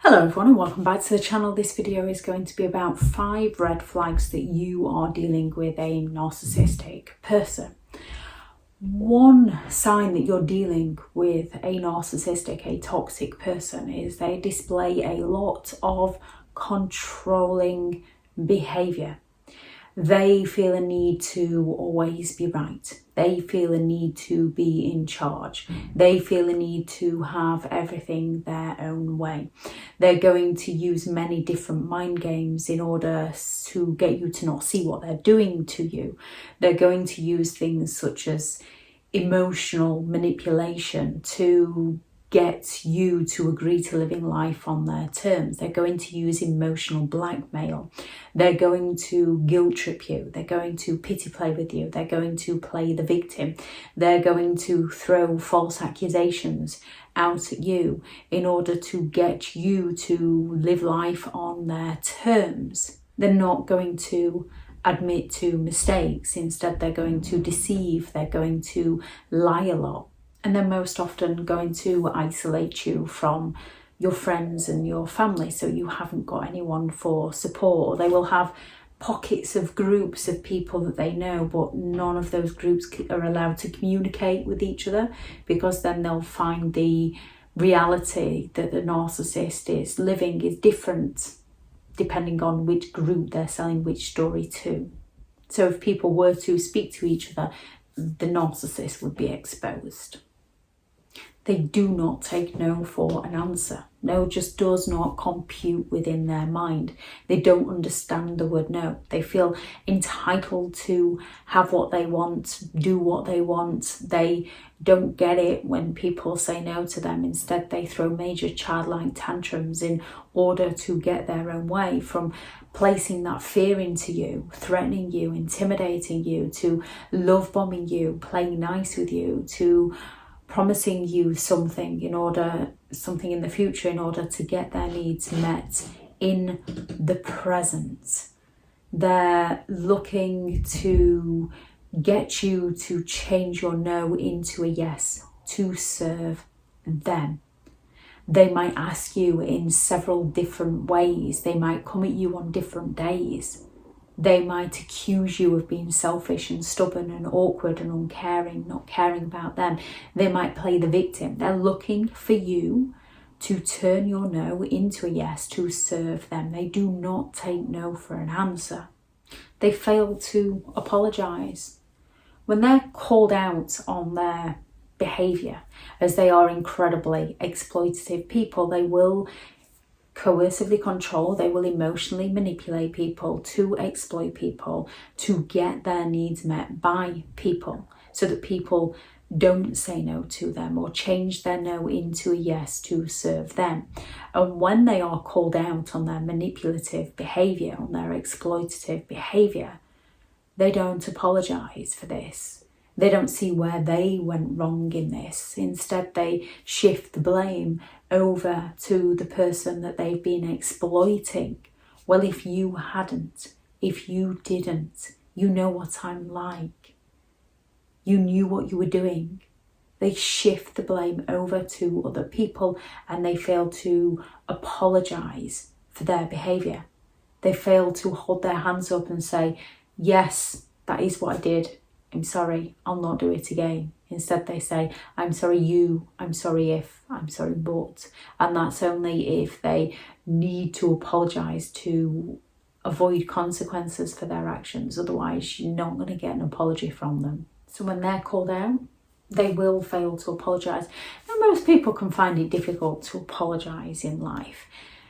Hello everyone and welcome back to the channel. This video is going to be about 5 red flags that you are dealing with a narcissistic person. One sign that you're dealing with a narcissistic, a toxic person is they display a lot of controlling behaviour. They feel a need to always be right. They feel a need to be in charge. They feel a need to have everything their own way. They're going to use many different mind games in order to get you to not see what they're doing to you. They're going to use things such as emotional manipulation to get you to agree to living life on their terms. They're going to use emotional blackmail. They're going to guilt trip you. They're going to pity play with you. They're going to play the victim. They're going to throw false accusations out at you in order to get you to live life on their terms. They're not going to admit to mistakes. Instead, they're going to deceive. They're going to lie a lot. And they're most often going to isolate you from your friends and your family, so you haven't got anyone for support. They will have pockets of groups of people that they know, but none of those groups are allowed to communicate with each other, because then they'll find the reality that the narcissist is living is different depending on which group they're selling which story to. So if people were to speak to each other, the narcissist would be exposed. They do not take no for an answer. No just does not compute within their mind. They don't understand the word no. They feel entitled to have what they want, do what they want. They don't get it when people say no to them. Instead, they throw major childlike tantrums in order to get their own way, from placing that fear into you, threatening you, intimidating you, to love bombing you, playing nice with you, to promising you something in the future in order to get their needs met in the present. They're looking to get you to change your no into a yes to serve them. They might ask you in several different ways. They might come at you on different days. They might accuse you of being selfish and stubborn and awkward and uncaring, not caring about them. They might play the victim. They're looking for you to turn your no into a yes to serve them. They do not take no for an answer. They fail to apologise. When they're called out on their behaviour, as they are incredibly exploitative people, they will coercively control, they will emotionally manipulate people to exploit people, to get their needs met by people, so that people don't say no to them or change their no into a yes to serve them. And when they are called out on their manipulative behaviour, on their exploitative behaviour, they don't apologise for this. They don't see where they went wrong in this. Instead, they shift the blame over to the person that they've been exploiting. Well, if you hadn't, if you didn't, you know what I'm like. You knew what you were doing. They shift the blame over to other people, and they fail to apologise for their behaviour. They fail to hold their hands up and say, yes, that is what I did. I'm sorry, I'll not do it again. Instead, they say, I'm sorry you, I'm sorry if, I'm sorry but. And that's only if they need to apologise to avoid consequences for their actions. Otherwise, you're not going to get an apology from them. So when they're called out, they will fail to apologise. Now, most people can find it difficult to apologise in life.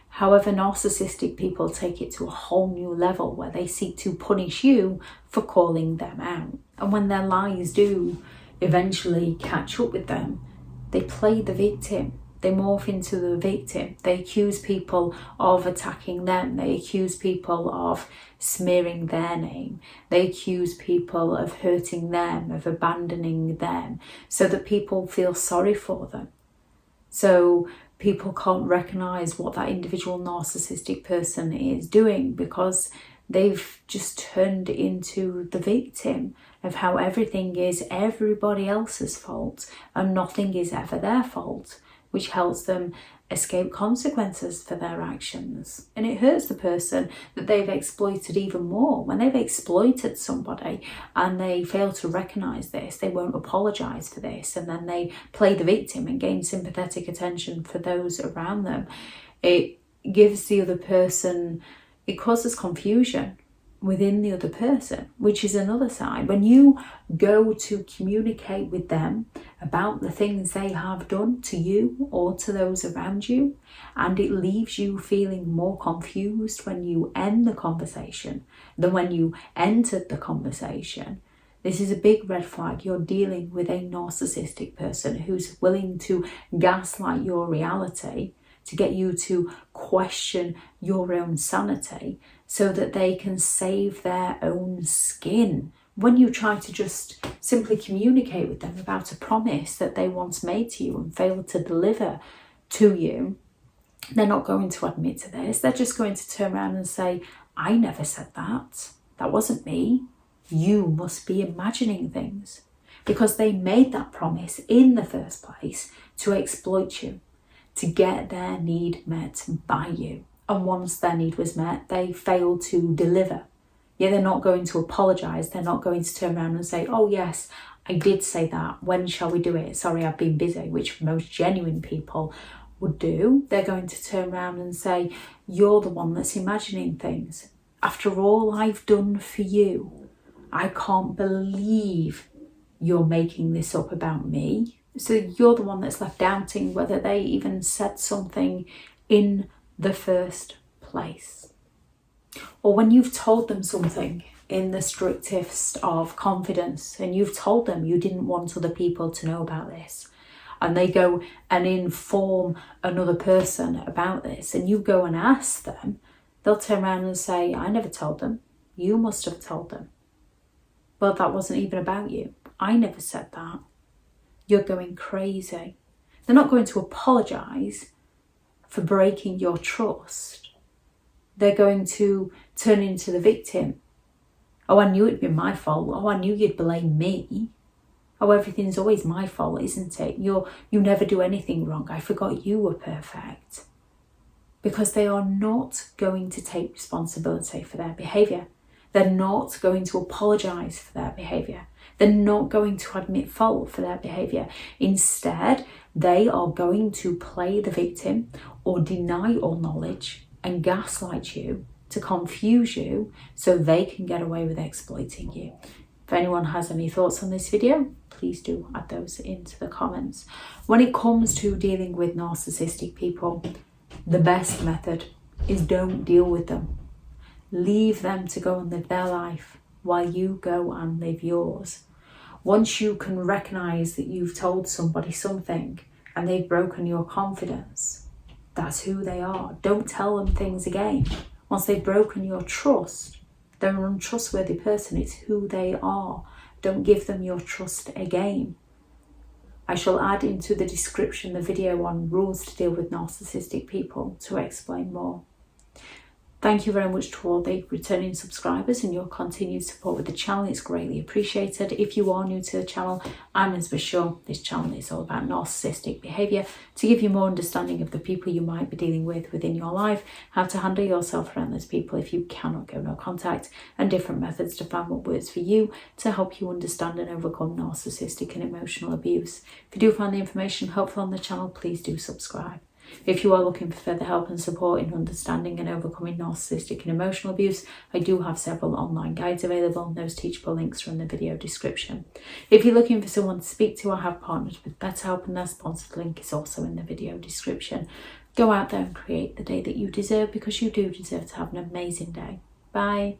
However, narcissistic people take it to a whole new level where they seek to punish you for calling them out. And when their lies do eventually catch up with them, they play the victim. They morph into the victim. They accuse people of attacking them. They accuse people of smearing their name. They accuse people of hurting them, of abandoning them, so that people feel sorry for them. So people can't recognise what that individual narcissistic person is doing, because they've just turned into the victim of how everything is everybody else's fault and nothing is ever their fault, which helps them escape consequences for their actions. And it hurts the person that they've exploited even more. When they've exploited somebody and they fail to recognise this, they won't apologise for this, and then they play the victim and gain sympathetic attention for those around them. It gives the other person, it causes confusion within the other person, which is another side. When you go to communicate with them about the things they have done to you or to those around you, and it leaves you feeling more confused when you end the conversation than when you entered the conversation, this is a big red flag. You're dealing with a narcissistic person who's willing to gaslight your reality to get you to question your own sanity so that they can save their own skin. When you try to just simply communicate with them about a promise that they once made to you and failed to deliver to you, they're not going to admit to this. They're just going to turn around and say, I never said that. That wasn't me. You must be imagining things. Because they made that promise in the first place to exploit you, to get their need met by you. And once their need was met, they failed to deliver. Yeah, they're not going to apologise. They're not going to turn around and say, oh yes, I did say that. When shall we do it? Sorry, I've been busy, which most genuine people would do. They're going to turn around and say, you're the one that's imagining things. After all I've done for you, I can't believe you're making this up about me. So you're the one that's left doubting whether they even said something in the first place. Or when you've told them something in the strictest of confidence and you've told them you didn't want other people to know about this, and they go and inform another person about this, and you go and ask them, they'll turn around and say, I never told them. You must have told them. Well, that wasn't even about you. I never said that. You're going crazy. They're not going to apologise for breaking your trust. They're going to turn into the victim. Oh, I knew it'd be my fault. Oh, I knew you'd blame me. Oh, everything's always my fault, isn't it? You never do anything wrong. I forgot you were perfect. Because they are not going to take responsibility for their behaviour. They're not going to apologise for their behaviour. They're not going to admit fault for their behaviour. Instead, they are going to play the victim or deny all knowledge and gaslight you to confuse you so they can get away with exploiting you. If anyone has any thoughts on this video, please do add those into the comments. When it comes to dealing with narcissistic people, the best method is don't deal with them. Leave them to go and live their life while you go and live yours. Once you can recognise that you've told somebody something and they've broken your confidence, that's who they are. Don't tell them things again. Once they've broken your trust, they're an untrustworthy person. It's who they are. Don't give them your trust again. I shall add into the description the video on rules to deal with narcissistic people to explain more. Thank you very much to all the returning subscribers and your continued support with the channel. It's greatly appreciated. If you are new to the channel, I'm Elizabeth Shaw. This channel is all about narcissistic behaviour to give you more understanding of the people you might be dealing with within your life, how to handle yourself around those people if you cannot go no contact, and different methods to find what works for you to help you understand and overcome narcissistic and emotional abuse. If you do find the information helpful on the channel, please do subscribe. If you are looking for further help and support in understanding and overcoming narcissistic and emotional abuse, I do have several online guides available. Those teachable links are in the video description. If you're looking for someone to speak to, I have partnered with BetterHelp, and their sponsored link is also in the video description. Go out there and create the day that you deserve, because you do deserve to have an amazing day. Bye.